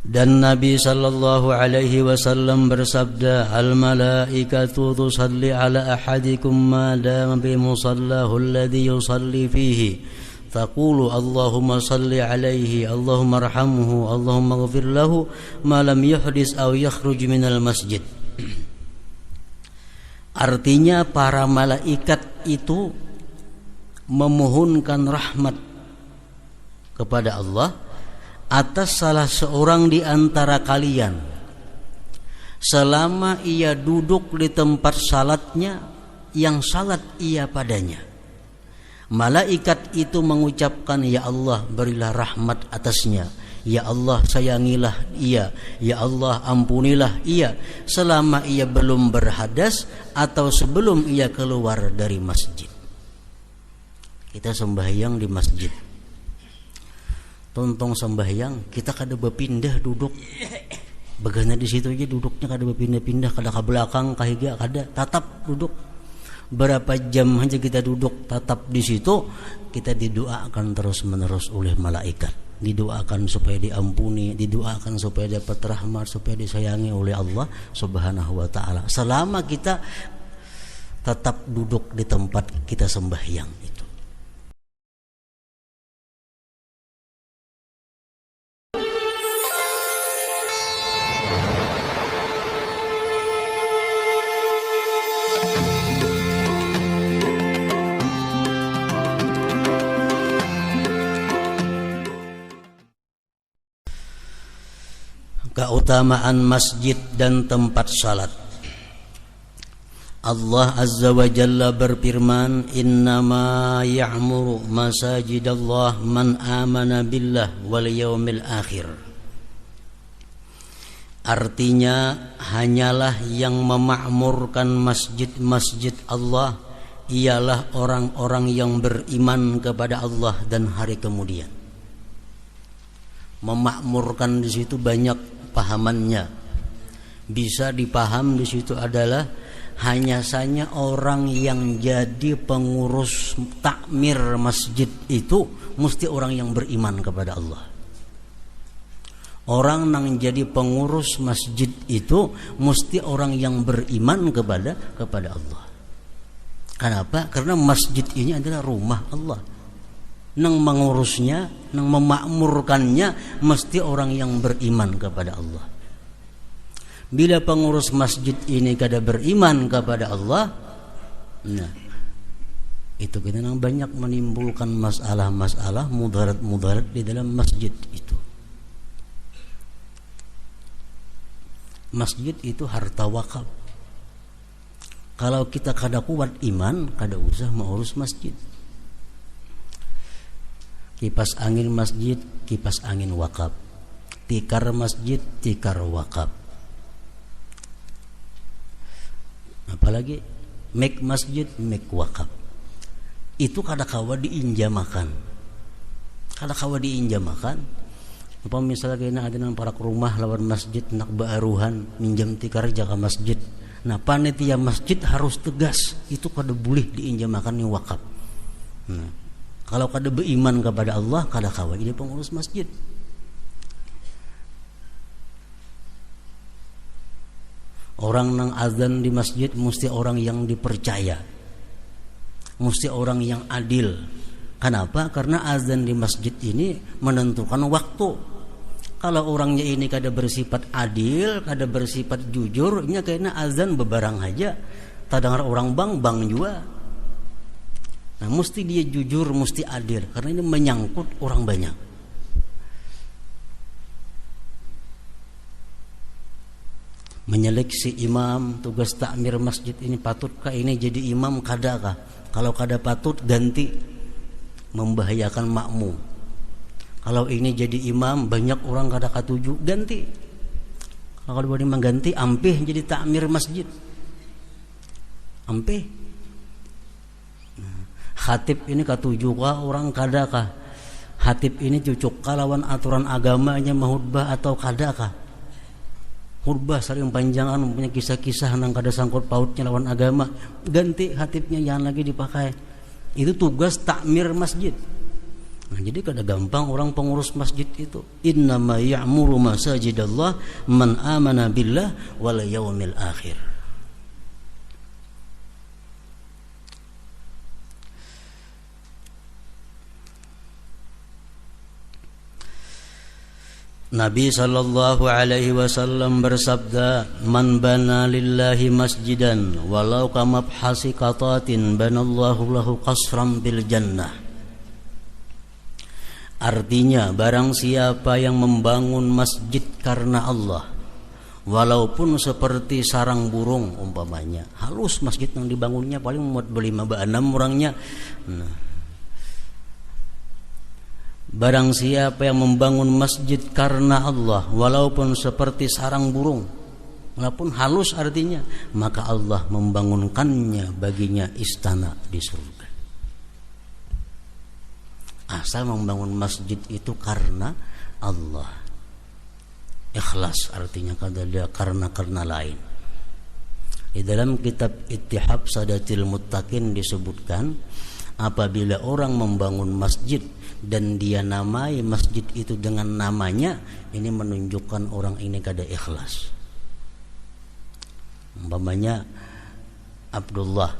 Dan Nabi sallallahu alaihi wasallam bersabda, al-malaikatu tusalli ala ahadikum ma dama bi musallahu alladhi yusalli fihi. Taqulu Allahumma salli alaihi, Allahumma arhamhu, Allahumma ighfir lahu ma lam yuhdis aw yakhruj minal masjid. Artinya para malaikat itu memohonkan rahmat kepada Allah atas salah seorang di antara kalian selama ia duduk di tempat salatnya yang salat ia padanya. Malaikat itu mengucapkan, ya Allah berilah rahmat atasnya, ya Allah sayangilah ia, ya Allah ampunilah ia selama ia belum berhadas atau sebelum ia keluar dari masjid. Kita sembahyang di masjid, tontong sembahyang, kita kada berpindah duduk. Begana di situ aja duduknya kada berpindah-pindah, kada ke belakang, ke higa, kada, tatap duduk. Berapa jam aja kita duduk tatap di situ, kita didoakan terus-menerus oleh malaikat. Didoakan supaya diampuni, didoakan supaya dapat rahmat, supaya disayangi oleh Allah Subhanahu wa taala. Selama kita tetap duduk di tempat kita sembahyang itu. Keutamaan masjid dan tempat salat. Allah Azza wa Jalla berfirman, innama ya'muru masajidallah man amana billah wal yaumil akhir. Artinya, hanyalah yang memakmurkan masjid-masjid Allah ialah orang-orang yang beriman kepada Allah dan hari kemudian. Memakmurkan di situ banyak pahamannya. Bisa dipaham di situ adalah hanya saja orang yang jadi pengurus takmir masjid itu mesti orang yang beriman kepada Allah. Orang yang jadi pengurus masjid itu mesti orang yang beriman kepada Allah. Kenapa? Karena masjid ini adalah rumah Allah. Nang mengurusnya, nang memakmurkannya mesti orang yang beriman kepada Allah. Bila pengurus masjid ini kada beriman kepada Allah, nah itu kita nang banyak menimbulkan masalah-masalah mudarat di dalam masjid itu. Masjid itu harta wakaf. Kalau kita kada kuat iman, kada usah mengurus masjid. Kipas angin masjid, kipas angin wakaf. Tikar masjid, tikar wakaf. Apalagi make masjid, make wakaf. Itu kada kawa diinjamakan. Kada kawa diinjamakan. Apa misalnya kena ada nang para rumah lawan masjid nak baaruhan minjam tikar jaga masjid. Nah, panitia masjid harus tegas. Itu kada boleh diinjamakan ni wakaf. Nah, kalau kada beriman kepada Allah, kada kawa ini pengurus masjid. Orang nang azan di masjid mesti orang yang dipercaya, mesti orang yang adil. Kenapa? Karena azan di masjid ini menentukan waktu. Kalau orangnya ini kada bersifat adil, kada bersifat jujur, nya kayaknya azan bebarang aja. Tadengar orang bang juga. Nah, mesti dia jujur, mesti adil, karena ini menyangkut orang banyak. Menyeleksi imam, tugas takmir masjid ini patutkah ini jadi imam, kadakah? Kalau kada patut, ganti, membahayakan makmum. Kalau ini jadi imam, banyak orang kada katuju, ganti. Kalau boleh mengganti, ampih jadi takmir masjid, ampih. Khatib ini katuju kah orang kadakah? Khatib ini cucuk kah lawan aturan agamanya mahutbah atau kadakah? Khutbah sering panjangan punya kisah-kisah nang kada sangkut pautnya lawan agama, ganti khatibnya jangan lagi dipakai. Itu tugas takmir masjid. Nah, jadi kada gampang orang pengurus masjid itu. Innama ya'muru masajidallah man amana billah wal yaumil akhir. Nabi sallallahu alaihi wasallam bersabda, "Man bana lillahi masjidan walau kamabhasi qatatin banallahu lahu qasran bil jannah." Artinya, barang siapa yang membangun masjid karena Allah, walaupun seperti sarang burung umpamanya, halus masjid yang dibangunnya paling muat 5-6 orangnya. Barang siapa yang membangun masjid karena Allah, walaupun seperti sarang burung, walaupun halus artinya, maka Allah membangunkannya baginya istana di surga. Asal membangun masjid itu karena Allah. Ikhlas artinya kada ada karena lain. Di dalam kitab Ittihab Sadatil Muttaqin disebutkan, apabila orang membangun masjid dan dia namai masjid itu dengan namanya, ini menunjukkan orang ini kada ikhlas. Umpamanya Abdullah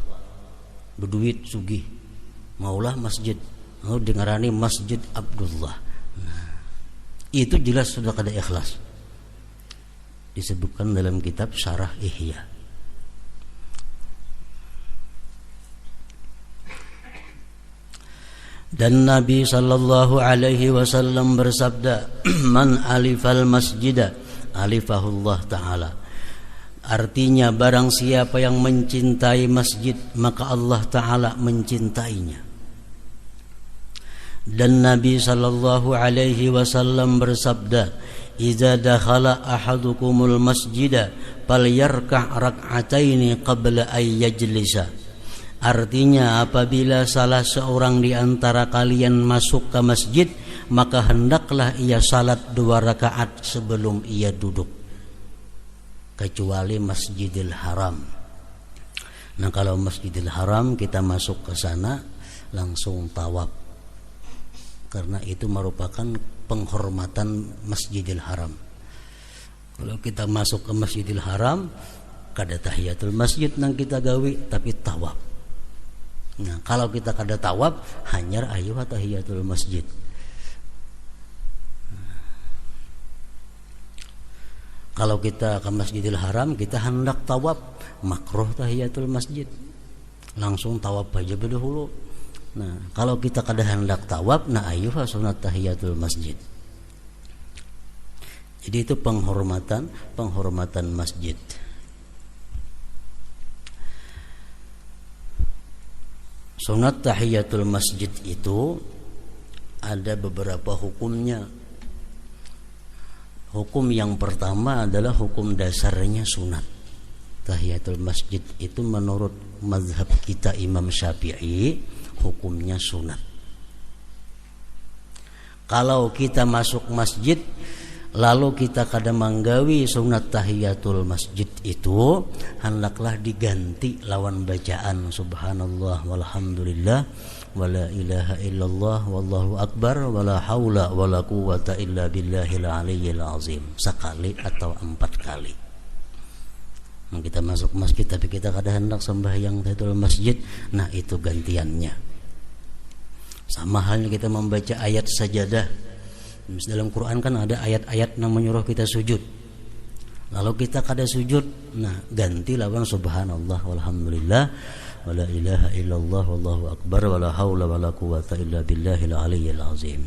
berduit sugih, maulah masjid, mau dengarani Masjid Abdullah. Nah, itu jelas sudah kada ikhlas. Disebutkan dalam kitab Syarah Ihya. Dan Nabi sallallahu alaihi wasallam bersabda, "Man alifal masjida alifahullah ta'ala." Artinya, barang siapa yang mencintai masjid, maka Allah Ta'ala mencintainya. Dan Nabi sallallahu alaihi wasallam bersabda, "Idza dakhala ahadukumul masjida falyarka' rak'ataini qabla ay yajlisa." Artinya, apabila salah seorang di antara kalian masuk ke masjid, maka hendaklah ia salat 2 rakaat sebelum ia duduk, kecuali Masjidil Haram. Nah, kalau Masjidil Haram kita masuk ke sana langsung tawaf, karena itu merupakan penghormatan Masjidil Haram. Kalau kita masuk ke Masjidil Haram, kada tahiyatul masjid nang kita gawi, tapi tawaf. Nah, kalau kita kada tawaf, hanyar ayu tahiyatul masjid. Kalau kita ke Masjidil Haram, kita hendak tawaf, makruh tahiyatul masjid. Langsung tawaf aja dahulu. Nah, kalau kita kada hendak tawaf, nah ayu sunat tahiyatul masjid. Jadi itu penghormatan masjid. Sunat tahiyatul masjid itu ada beberapa hukumnya. Hukum yang pertama adalah hukum dasarnya sunat. Tahiyatul masjid itu menurut mazhab kita Imam Syafi'i, hukumnya sunat. Kalau kita masuk masjid lalu kita kada manggawi sunat tahiyatul masjid itu, hendaklah diganti lawan bacaan subhanallah walhamdulillah wala ilaha illallah wallahu akbar wala haula wala quwata illa billahil aliyyil azim, sekali atau 4 kali. Kita masuk masjid tapi kita kada hendak sembahyang tahiyatul masjid, nah itu gantiannya. Sama halnya kita membaca ayat sajadah. Dalam Quran kan ada ayat-ayat yang menyuruh kita sujud. Lalu kita kada sujud, nah ganti lawan subhanallah walhamdulillah wala ilaha illallah wallahu akbar wala haula wala quwata illa billahil aliyyil azim.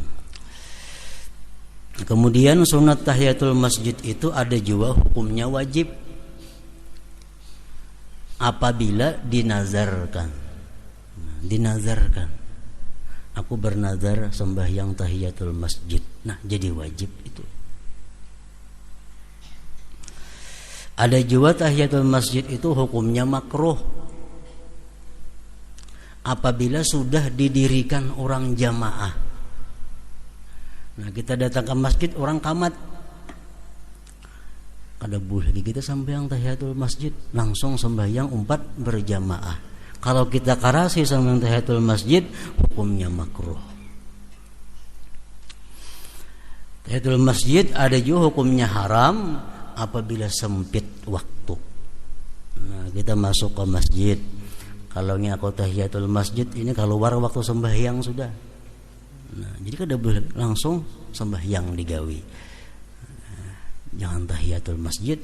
Kemudian sunat tahiyatul masjid itu ada juga hukumnya wajib apabila dinazarkan. Dinazarkan. Aku bernazar sembahyang tahiyatul masjid. Nah, jadi wajib itu. Ada juga tahiyatul masjid itu hukumnya makruh apabila sudah didirikan orang jamaah. Nah, kita datang ke masjid orang kamat, kada boleh kita sembahyang tahiyatul masjid, langsung sembahyang 4 berjamaah. Kalau kita karasi sembahyang tahiyatul masjid, hukumnya makruh. Tahiyatul masjid ada juga hukumnya haram apabila sempit waktu. Nah, kita masuk ke masjid, kalau ngaku tahiyatul masjid ini keluar waktu sembahyang sudah. Nah, jadi kada boleh langsung sembahyang digawi. Jangan tahiyatul masjid.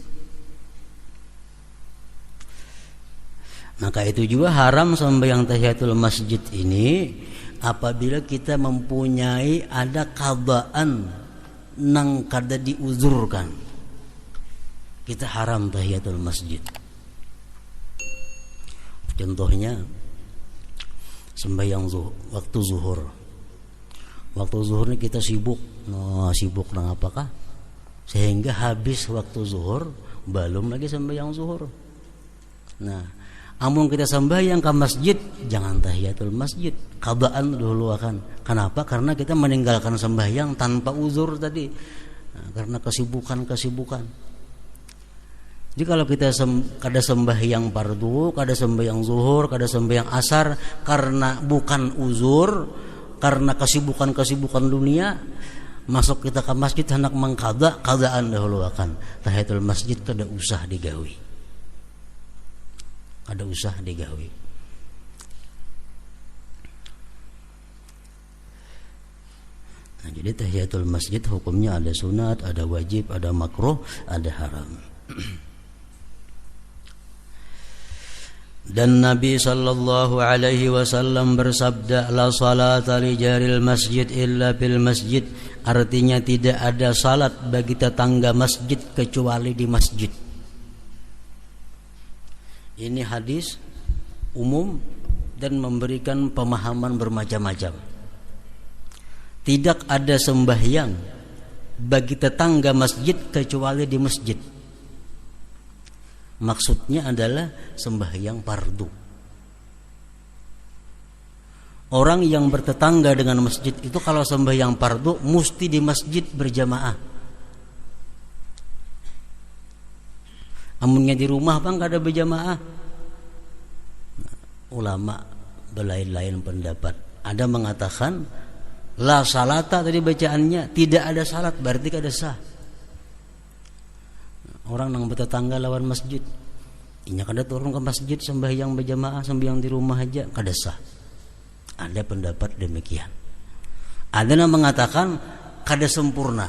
Maka itu juga haram sembahyang tahiyatul masjid ini apabila kita mempunyai ada qadaan nang kada diuzurkan, kita haram tahiyatul masjid. Contohnya sembahyang waktu zuhur. Waktu zuhur ini kita sibuk, sibuk nang apakah? Sehingga habis waktu zuhur belum lagi sembahyang zuhur. Nah, amun kita sembahyang ke masjid, jangan tahiyatul masjid, qadaan dulu akan. Kenapa? Karena kita meninggalkan sembahyang tanpa uzur tadi. Nah, karena kesibukan. Jadi kalau kita kada sembahyang fardu, kada sembahyang zuhur, kada sembahyang asar karena bukan uzur, karena kesibukan dunia, masuk kita ke masjid hendak mengqada, qadaan dahulu akan. Tahiyatul masjid kada usah digawi. Ada usah digawi. Nah, jadi tahiyatul masjid hukumnya ada sunat, ada wajib, ada makruh, ada haram. Dan Nabi sallallahu alaihi wasallam bersabda, la salata li jaril masjid illa bil masjid. Artinya tidak ada salat bagi tetangga masjid kecuali di masjid. Ini hadis umum dan memberikan pemahaman bermacam-macam. Tidak ada sembahyang bagi tetangga masjid kecuali di masjid. Maksudnya adalah sembahyang fardu. Orang yang bertetangga dengan masjid itu kalau sembahyang fardu mesti di masjid berjamaah. Amunnya di rumah bang gak ada berjamaah. Nah, ulama berlain-lain pendapat. Ada mengatakan la salata tadi bacaannya tidak ada salat, berarti kada sah. Orang nang bertetangga lawan masjid, inya kada turun ke masjid sembahyang berjamaah, sembahyang di rumah aja kada sah. Ada pendapat demikian. Ada yang mengatakan kada sempurna.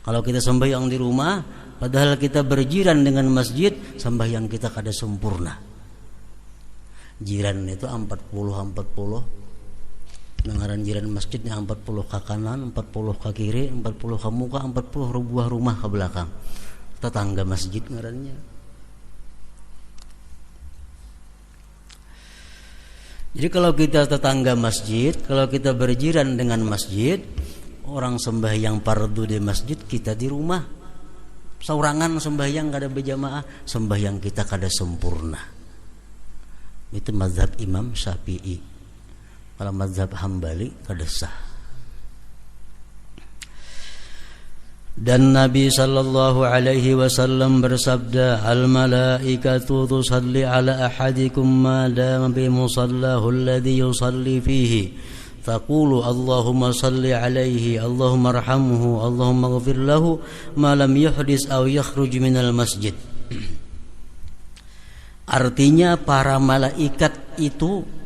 Kalau kita sembahyang di rumah padahal kita berjiran dengan masjid, sembahyang kita kada sempurna. Jiran itu 40 Dengaran jiran masjidnya 40 ke kanan, 40 ke kiri, 40 ke muka, 40 buah rumah ke belakang. Tetangga masjid ngarannya. Jadi kalau kita tetangga masjid, kalau kita berjiran dengan masjid, orang sembahyang fardu di masjid, kita di rumah saurangan sembahyang kada berjamaah, sembahyang kita kada sempurna. Itu mazhab Imam Syafi'i. Kalau mazhab Hambali kada sah. Dan Nabi sallallahu alaihi wasallam bersabda, al malaikatu tusalli ala ahadikum ma dama bi musallahu alladhi yusalli fihi. Taqulu Allahumma salli alaihi, Allahumma arhamhu, Allahumma ighfir lahu ma lam yuhdis aw yakhruj minal masjid. Artinya para malaikat itu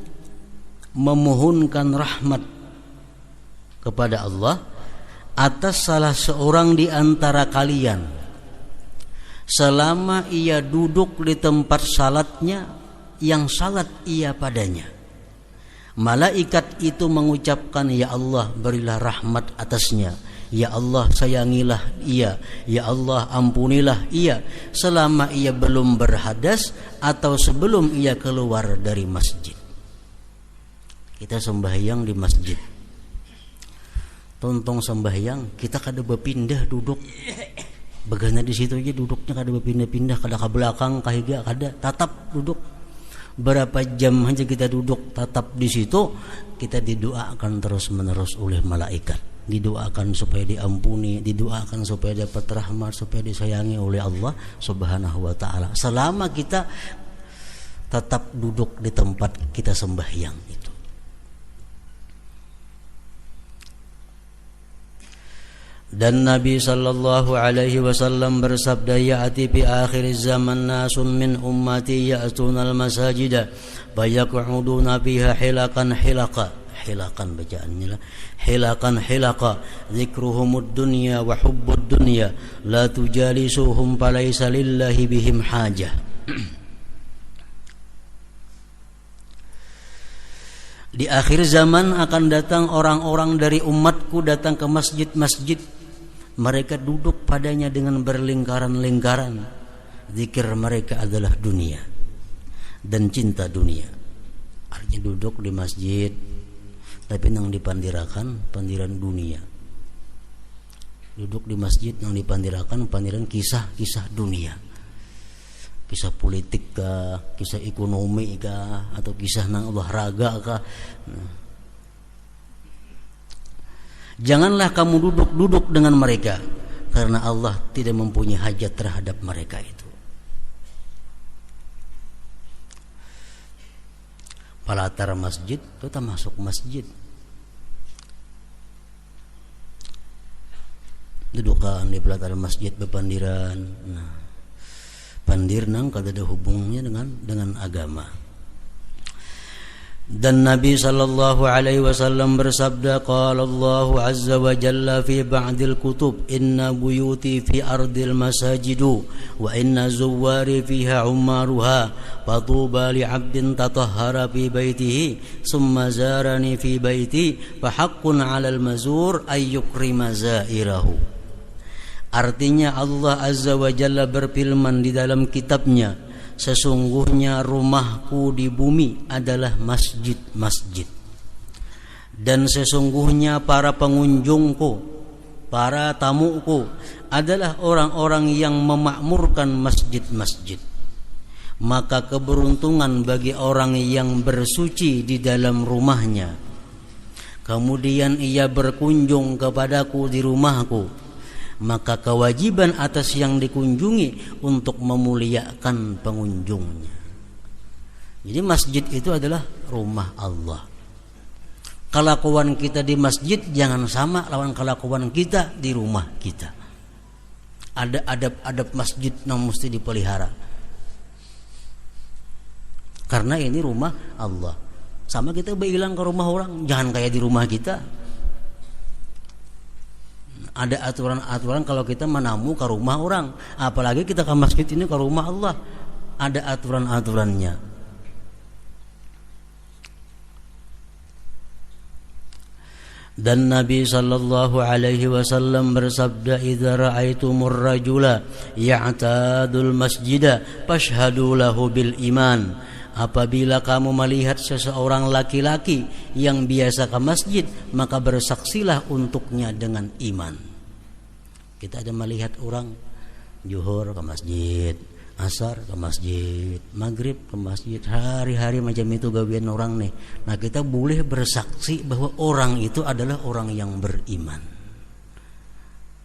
memohonkan rahmat kepada Allah atas salah seorang di antara kalian selama ia duduk di tempat salatnya yang salat ia padanya. Malaikat itu mengucapkan, ya Allah berilah rahmat atasnya, ya Allah sayangilah ia, ya Allah ampunilah ia selama ia belum berhadas atau sebelum ia keluar dari masjid. Kita sembahyang di masjid, tontong sembahyang kita kada berpindah duduk, begana di situ aja duduknya kada berpindah-pindah, kada ke belakang kahiga kada, tatap duduk. Berapa jam aja kita duduk tatap di situ, kita didoakan terus-menerus oleh malaikat, didoakan supaya diampuni, didoakan supaya dapat rahmat, supaya disayangi oleh Allah Subhanahu wa taala selama kita tetap duduk di tempat kita sembahyang itu. Dan Nabi sallallahu alaihi wasallam bersabda, ya'ti fi akhir zaman nasun min ummati ya'tuna al-masajida fayaq'uduna fiha hilakan bacaannya lah, hilakan dzikruhumud dunya wa hubbud dunya la tujalisuhum falaysa lillahi bihim hajah. Di akhir zaman akan datang orang-orang dari umatku datang ke masjid-masjid. Mereka duduk padanya dengan berlingkaran-lingkaran. Zikir mereka adalah dunia dan cinta dunia. Artinya duduk di masjid tapi nang dipandirakan pandiran dunia. Duduk di masjid nang dipandirakan pandiran kisah-kisah dunia. Kisah politik kah, kisah ekonomi kah, atau kisah nang olahraga kah. Janganlah kamu duduk dengan mereka, karena Allah tidak mempunyai hajat terhadap mereka itu. Palatar masjid kita masuk masjid, dudukan di palatar masjid bepandiran. Nah, pandir nang kada ada hubungannya dengan agama. Dan Nabi sallallahu alaihi wasallam bersabda, qala Allah azza wa jalla fi ba'dil kutub, inna buyuti fi ardil masajidu wa inna zuwari fiha ummaruha fatuba li 'abdin tatahhara fi baitihi summa zarani fi baiti fa haqqun 'alal mazur ay yukrima zairahu. Artinya Allah azza wa jalla berfirman di dalam kitabnya, sesungguhnya rumahku di bumi adalah masjid-masjid, dan sesungguhnya para pengunjungku, para tamuku adalah orang-orang yang memakmurkan masjid-masjid. Maka keberuntungan bagi orang yang bersuci di dalam rumahnya, kemudian ia berkunjung kepadaku di rumahku, maka kewajiban atas yang dikunjungi untuk memuliakan pengunjungnya. Jadi masjid itu adalah rumah Allah. Kelakuan kita di masjid jangan sama lawan kelakuan kita di rumah kita. Ada adab-adab masjid yang mesti dipelihara, karena ini rumah Allah. Sama kita bilang ke rumah orang, jangan kayak di rumah kita. Ada aturan-aturan kalau kita menamu ke rumah orang, apalagi kita ke masjid ini ke rumah Allah. Ada aturan-aturannya. Dan Nabi sallallahu alaihi wasallam bersabda, idza ra'aitumur rajula ya'tadul masjida fashhadu lahu bil iman. Apabila kamu melihat seseorang laki-laki yang biasa ke masjid, maka bersaksilah untuknya dengan iman. Kita ada melihat orang Zuhur ke masjid, Asar ke masjid, Maghrib ke masjid, hari-hari macam itu gawian orang nih. Nah, kita boleh bersaksi bahwa orang itu adalah orang yang beriman.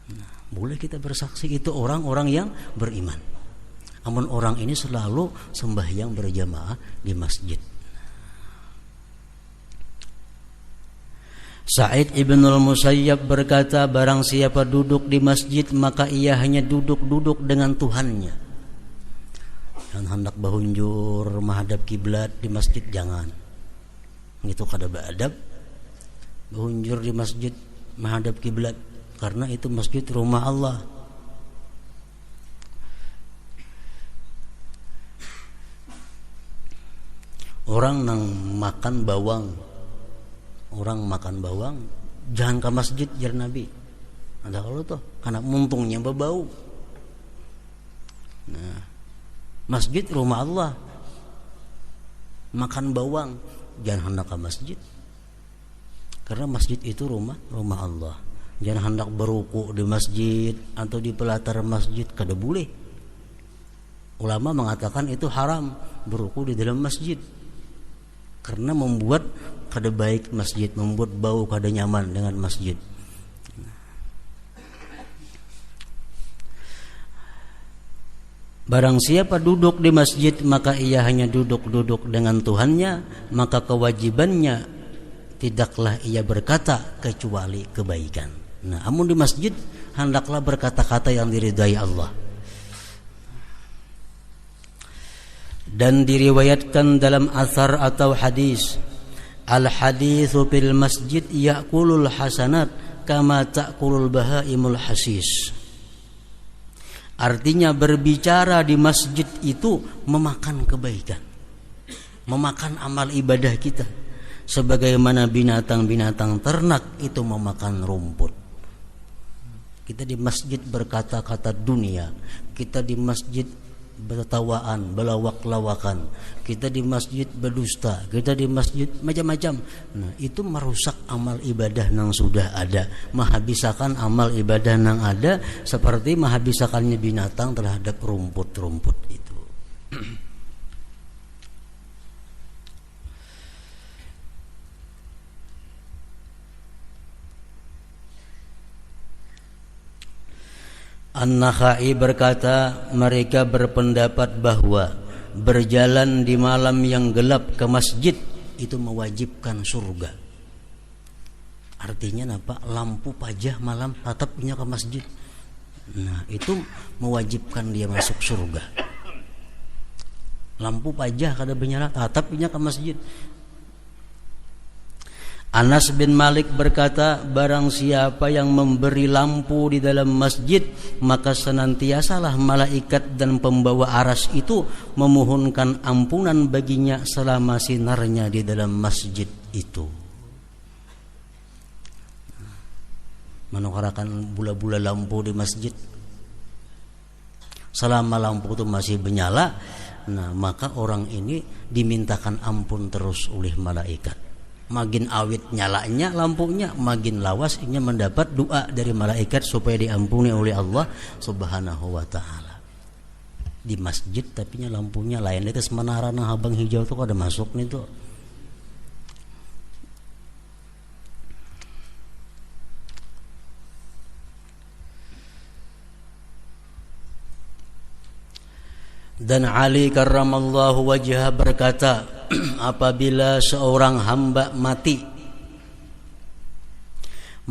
Nah, boleh kita bersaksi itu orang-orang yang beriman. Namun orang ini selalu sembahyang berjamaah di masjid. Sa'id ibn al-Musayyab berkata, barang siapa duduk di masjid maka ia hanya duduk-duduk dengan Tuhannya. Dan hendak bahunjur menghadap kiblat di masjid jangan. Itu kada beradab. Bahunjur di masjid menghadap kiblat, karena itu masjid rumah Allah. Orang nang makan bawang, jangan ke masjid jar Nabi. Ada kalau tuh, karena muntungnya berbau. Nah, masjid rumah Allah. Makan bawang, jangan hendak ke masjid. Karena masjid itu rumah Allah. Jangan hendak beruku di masjid atau di pelatar masjid, kada boleh. Ulama mengatakan itu haram beruku di dalam masjid, karena membuat kada baik masjid, membuat bau kada nyaman dengan masjid. Barang siapa duduk di masjid maka ia hanya duduk-duduk dengan Tuhannya, maka kewajibannya tidaklah ia berkata kecuali kebaikan. Nah, amun di masjid hendaklah berkata-kata yang diridai Allah. Dan diriwayatkan dalam athar atau hadis, al-haditsu fil masjid ya'kulul hasanat kama ta'kulul bahaimul hasis. Artinya berbicara di masjid itu memakan kebaikan, memakan amal ibadah kita, sebagaimana binatang-binatang ternak itu memakan rumput. Kita di masjid berkata-kata dunia, kita di masjid bertawaan, belawak-lawakan, kita di masjid berdusta, kita di masjid macam-macam. Nah, itu merusak amal ibadah yang sudah ada, menghabiskan amal ibadah yang ada, seperti menghabiskannya binatang terhadap rumput-rumput itu. An-Nakhai berkata, mereka berpendapat bahwa berjalan di malam yang gelap ke masjid itu mewajibkan surga. Artinya apa? Lampu pajah malam tatapnya ke masjid. Nah, itu mewajibkan dia masuk surga. Lampu pajah kada bernyala tatapnya ke masjid. Anas bin Malik berkata, barang siapa yang memberi lampu di dalam masjid, maka senantiasalah malaikat dan pembawa aras itu memohonkan ampunan baginya selama sinarnya di dalam masjid itu. Menukarakan bula-bula lampu di masjid, selama lampu itu masih menyala, nah maka orang ini dimintakan ampun terus oleh malaikat. Makin awit nyalanya lampunya, makin lawas ia mendapat doa dari malaikat supaya diampuni oleh Allah Subhanahu wa taala. Di masjid tapi lampunya lain, itu menara nang habang hijau tuh ada masuk nih tuh. Dan Ali karramallahu wajhah berkata, apabila seorang hamba mati,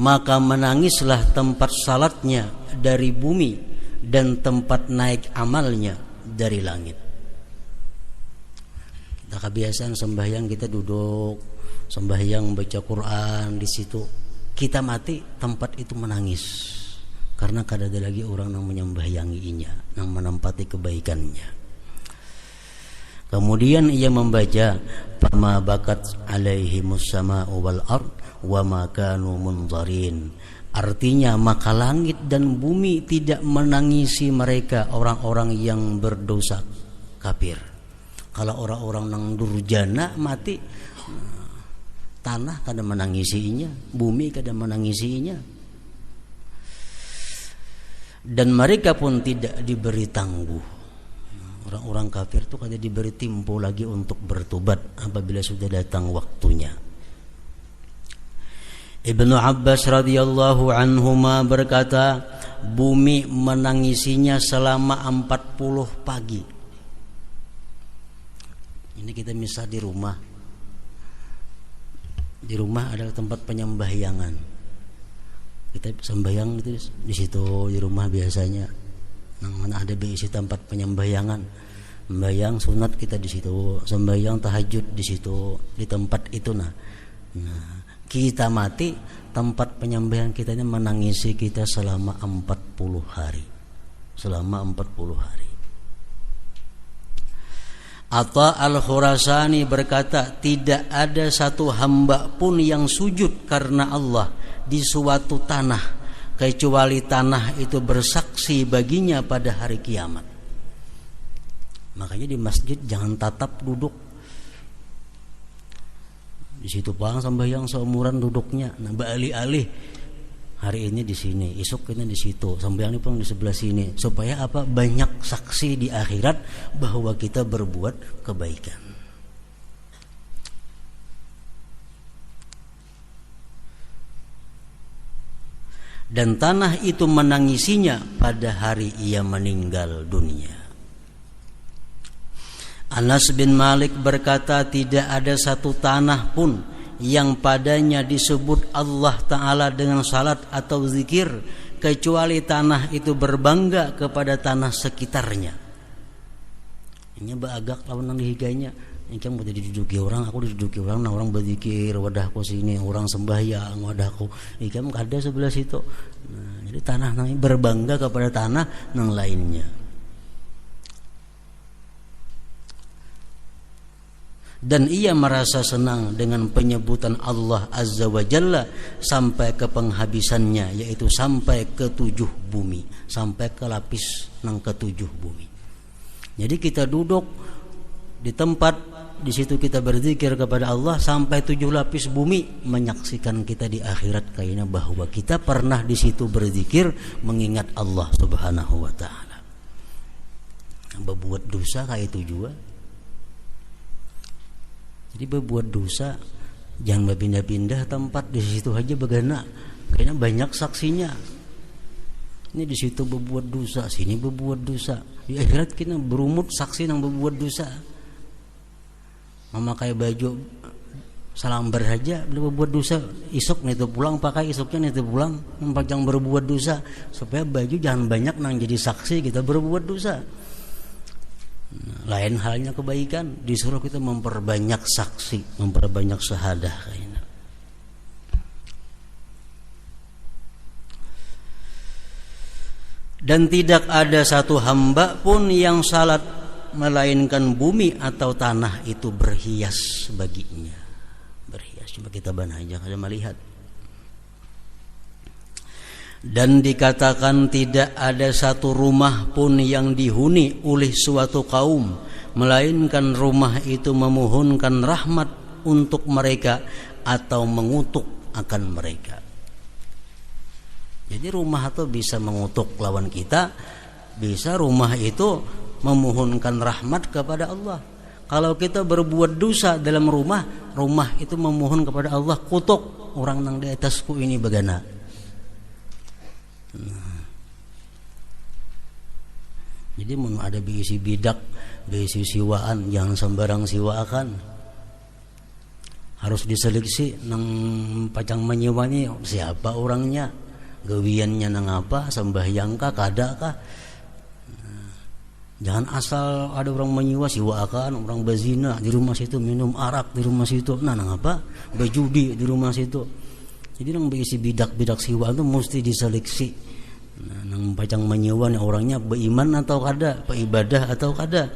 maka menangislah tempat salatnya dari bumi dan tempat naik amalnya dari langit. Kita kebiasaan sembahyang, kita duduk sembahyang baca Quran di situ. Kita mati, tempat itu menangis karena kada ada lagi orang yang menyembahyanginya, yang menempati kebaikannya. Kemudian ia membaca, "Fama bakat alaihimus sama'u wal ard wa ma kanu munzarin." Artinya, maka langit dan bumi tidak menangisi mereka, orang-orang yang berdosa kafir. Kalau orang-orang yang durjana mati, tanah kada menangisinya, bumi kada menangisinya. Dan mereka pun tidak diberi tangguh. Orang-orang kafir itu kada diberi tempo lagi untuk bertobat apabila sudah datang waktunya. Ibnu Abbas radhiyallahu anhuma berkata, bumi menangisinya selama 40 pagi. Ini kita misal di rumah. Di rumah adalah tempat penyembahyangan. Kita sembahyang itu di situ di rumah biasanya. Nang mana ada berisi tempat penyembahyangan, sembahyang sunat kita di situ, sembahyang tahajud di situ, di tempat itu. Nah, kita mati, tempat penyembahyangan kita ini menangisi kita selama 40 hari. Selama 40 hari. Atha al-Khurasani berkata, tidak ada satu hamba pun yang sujud karena Allah di suatu tanah kecuali tanah itu bersaksi baginya pada hari kiamat. Makanya di masjid jangan tatap duduk. Di situ pang sembahyang seumuran duduknya. Nah, beralih-alih. Hari ini di sini, esok ini di situ, sembahyang ini pun di sebelah sini. Supaya apa? Banyak saksi di akhirat bahwa kita berbuat kebaikan. Dan tanah itu menangisinya pada hari ia meninggal dunia. Anas bin Malik berkata, tidak ada satu tanah pun yang padanya disebut Allah Ta'ala dengan salat atau zikir, kecuali tanah itu berbangga kepada tanah sekitarnya. Ini agak lawan nang dihigainya. Ini kan mau diduduki orang, aku diduduki orang, nah orang berzikir, wadahku sini, orang sembahyang, wadahku. Ini kan ada sebelah situ. Nah, jadi tanah nang berbangga kepada tanah nang lainnya. Dan ia merasa senang dengan penyebutan Allah Azza wa Jalla sampai ke penghabisannya, yaitu sampai ke 7 bumi, sampai ke lapis nang ke-7 bumi. Jadi kita duduk di tempat, di situ kita berzikir kepada Allah sampai 7 lapis bumi menyaksikan kita di akhirat, kayaknya bahwa kita pernah di situ berzikir mengingat Allah Subhanahu wa taala. Berbuat dosa kayak itu juga. Jadi berbuat dosa jangan berpindah-pindah tempat, di situ aja begana. Kayaknya banyak saksinya. Ini di situ berbuat dosa, sini berbuat dosa. Di akhirat kita berumut saksi yang berbuat dosa. Memakai baju salambar saja beliau berbuat dosa, isuk nih tuh pulang pakai, isuknya nih tuh pulang mempajang berbuat dosa, supaya baju jangan banyak nang jadi saksi kita berbuat dosa. Lain halnya kebaikan, disuruh kita memperbanyak saksi, memperbanyak syahadah kayaknya. Dan tidak ada satu hamba pun yang salat melainkan bumi atau tanah itu berhias baginya. Berhias, coba kita banah aja kada melihat. Dan dikatakan tidak ada satu rumah pun yang dihuni oleh suatu kaum melainkan rumah itu memohonkan rahmat untuk mereka atau mengutuk akan mereka. Jadi rumah itu bisa mengutuk lawan kita, bisa rumah itu memohonkan rahmat kepada Allah. Kalau kita berbuat dosa dalam rumah, rumah itu memohon kepada Allah, kutuk orang nang di atasku ini begana. Jadi mau ada bisi bidak, bisi siwaan, jangan sembarang siwaakan. Harus diseleksi nang pacang menyiwani siapa orangnya, gawiannya nang apa, sembahyang kah, kada kah. Jangan asal ada orang menyiwa siwaakan, orang berzina di rumah situ, minum arak di rumah situ, nang apa, berjudi di rumah situ. Jadi nang berisi bidak-bidak siwa itu mesti diseleksi. Nang pacang menyewa nih orangnya beriman atau kada, beribadah atau kada.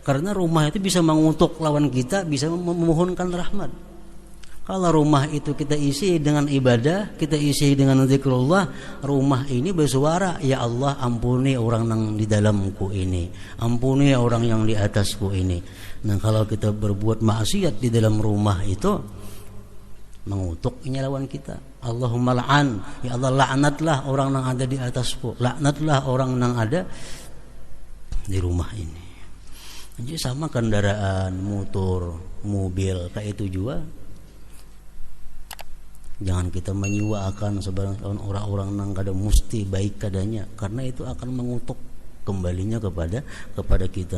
Karena rumah itu bisa mengutuk lawan kita, bisa memohonkan rahmat. Kalau rumah itu kita isi dengan ibadah, kita isi dengan zikrullah, rumah ini bersuara, ya Allah ampuni orang yang di dalamku ini, ampuni orang yang di atasku ini. Nah kalau kita berbuat maksiat di dalam rumah itu, mengutuk ini lawan kita. Allahumma la'an, ya Allah laknatlah orang yang ada di atasku, laknatlah orang yang ada di rumah ini. Jadi sama kendaraan, motor, mobil kayak itu juga. Jangan kita menyiwaakan sebarang orang-orang yang kada mesti baik kadanya, karena itu akan mengutuk kembalinya kepada kita.